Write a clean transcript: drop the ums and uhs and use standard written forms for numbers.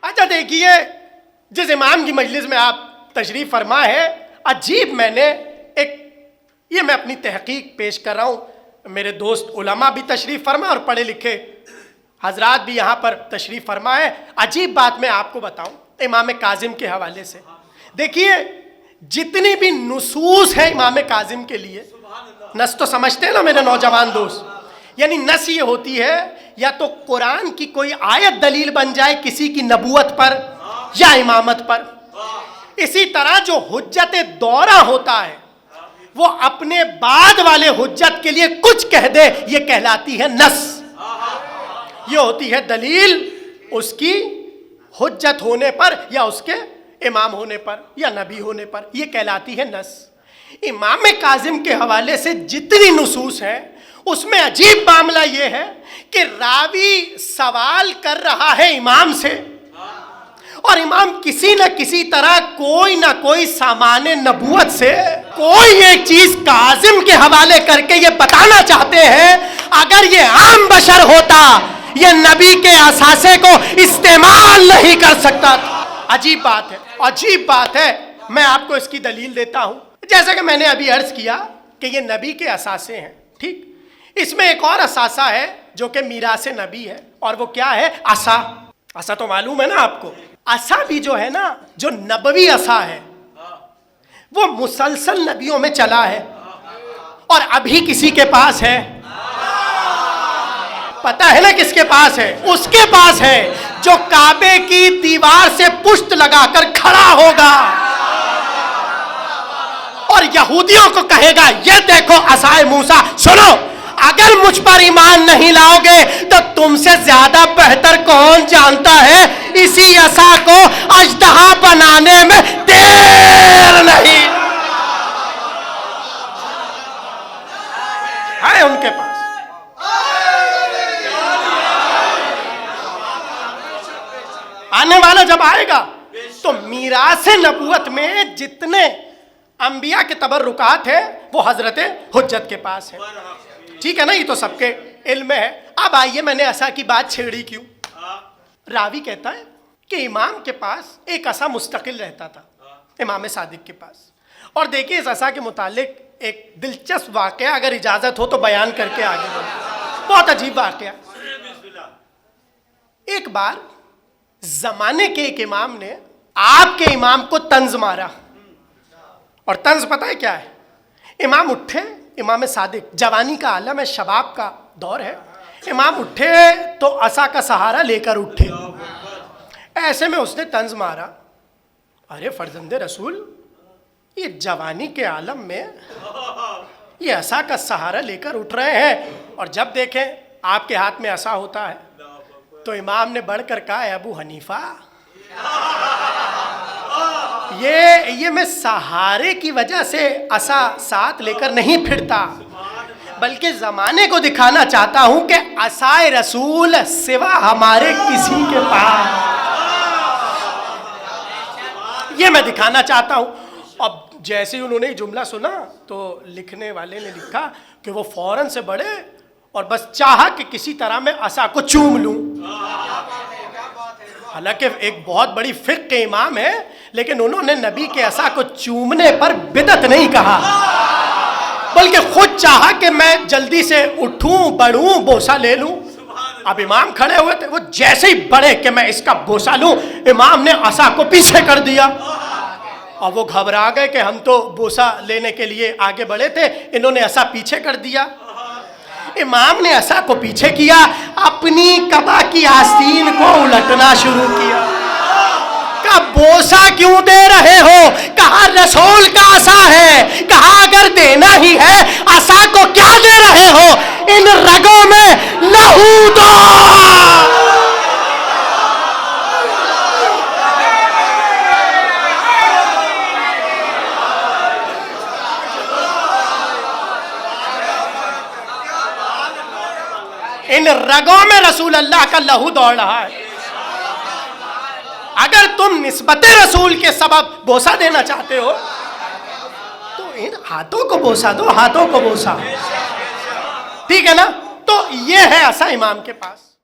اچھا دیکھیے، جس امام کی مجلس میں آپ تشریف فرما ہے، عجیب میں اپنی تحقیق پیش کر رہا ہوں، میرے دوست علماء بھی تشریف فرما اور پڑھے لکھے حضرات بھی یہاں پر تشریف فرما ہے. عجیب بات میں آپ کو بتاؤں امام کاظم کے حوالے سے. دیکھیے جتنی بھی نصوص ہیں امام کاظم کے لیے، نص تو سمجھتے ہیں نا میرے نوجوان دوست، یعنی نص یہ ہوتی ہے یا تو قرآن کی کوئی آیت دلیل بن جائے کسی کی نبوت پر یا امامت پر. اسی طرح جو حجت دورہ ہوتا ہے وہ اپنے بعد والے حجت کے لیے کچھ کہہ دے، یہ کہلاتی ہے نص. یہ ہوتی ہے دلیل اس کی حجت ہونے پر یا اس کے امام ہونے پر یا نبی ہونے پر، یہ کہلاتی ہے نص. امام کاظم کے حوالے سے جتنی نصوص ہیں اس میں عجیب معاملہ یہ ہے کہ راوی سوال کر رہا ہے امام سے اور امام کسی نہ کسی طرح کوئی نہ کوئی سامان نبوت سے کوئی ایک چیز کاظم کے حوالے کر کے یہ بتانا چاہتے ہیں اگر یہ عام بشر ہوتا یہ نبی کے اثاثے کو استعمال نہیں کر سکتا. عجیب بات ہے، عجیب بات ہے. میں آپ کو اس کی دلیل دیتا ہوں. جیسا کہ میں نے ابھی عرض کیا کہ یہ نبی کے اثاثے ہیں، ٹھیک. اس میں ایک اور اثاثہ ہے جو کہ میراث نبی ہے، اور وہ کیا ہے؟ عصا. عصا تو معلوم ہے نا آپ کو. عصا بھی جو ہے نا، جو نبوی عصا ہے وہ مسلسل نبیوں میں چلا ہے اور ابھی کسی کے پاس ہے. پتا ہے نا کس کے پاس ہے؟ اس کے پاس ہے جو کعبے کی دیوار سے پشت لگا کر کھڑا ہوگا اور یہودیوں کو کہے گا یہ دیکھو عصائے موسیٰ، سنو اگر مجھ پر ایمان نہیں لاؤ گے تو تم سے زیادہ بہتر کون جانتا ہے اسی عصا کو اژدہا بنانے میں دیر نہیں ہے. ان کے پاس آنے والا جب آئے گا تو میراث نبوت میں جتنے انبیاء کے تبرکات ہیں وہ حضرت حجت کے پاس ہیں. ٹھیک ہے نا، یہ تو سب کے علم میں ہے. اب آئیے میں نے عصا کی بات چھیڑی کیوں؟ راوی کہتا ہے کہ امام کے پاس ایک عصا مستقل رہتا تھا، امام صادق کے پاس. اور دیکھیے اس عصا کے متعلق ایک دلچسپ واقعہ اگر اجازت ہو تو بیان کر کے آگے بڑھیں. بہت عجیب واقعہ. ایک بار زمانے کے ایک امام نے آپ کے امام کو طنز مارا. اور طنز پتہ ہے کیا ہے؟ امام اٹھے، امام صادق، جوانی کا عالم ہے، شباب کا دور ہے. امام اٹھے تو عصا کا سہارا لے کر اٹھے. ایسے میں اس نے طنز مارا، ارے فرزند رسول، یہ جوانی کے عالم میں یہ عصا کا سہارا لے کر اٹھ رہے ہیں اور جب دیکھیں آپ کے ہاتھ میں عصا ہوتا ہے. تو امام نے بڑھ کر کہا، اے ابو حنیفہ، یہ میں سہارے کی وجہ سے عصا ساتھ لے کر نہیں پھرتا، بلکہ زمانے کو دکھانا چاہتا ہوں کہ عصائے رسول سوا ہمارے کسی کے پاس، یہ میں دکھانا چاہتا ہوں. اب جیسے ہی انہوں نے جملہ سنا تو لکھنے والے نے لکھا کہ وہ فوراً سے بڑھے اور بس چاہا کہ کسی طرح میں عصا کو چوم لوں. حالانکہ ایک بہت بڑی فقہ کے امام ہے، لیکن انہوں نے نبی کے عصا کو چومنے پر بدعت نہیں کہا، بلکہ خود چاہا کہ میں جلدی سے اٹھوں، بڑھوں، بوسہ لے لوں. اب امام کھڑے ہوئے تھے، وہ جیسے ہی بڑھے کہ میں اس کا بوسہ لوں، امام نے عصا کو پیچھے کر دیا. اور وہ گھبرا گئے کہ ہم تو بوسہ لینے کے لیے آگے بڑھے تھے، انہوں نے عصا پیچھے کر دیا. امام نے عصا کو پیچھے کیا، اپنی قبا کی آستین کو الٹنا شروع کیا. کہا بوسہ کیوں دے رہے ہو؟ کہا رسول کا عصا ہے. کہا اگر دینا ہی ہے عصا کو کیا دے رہے ہو؟ ان رگوں میں لہو دو. ان رگوں میں رسول اللہ کا لہو دوڑ رہا ہے. اگر تم نسبت رسول کے سبب بوسہ دینا چاہتے ہو تو ان ہاتھوں کو بوسہ دو، ہاتھوں کو بوسہ. ٹھیک ہے نا؟ تو یہ ہے عصا امام کے پاس.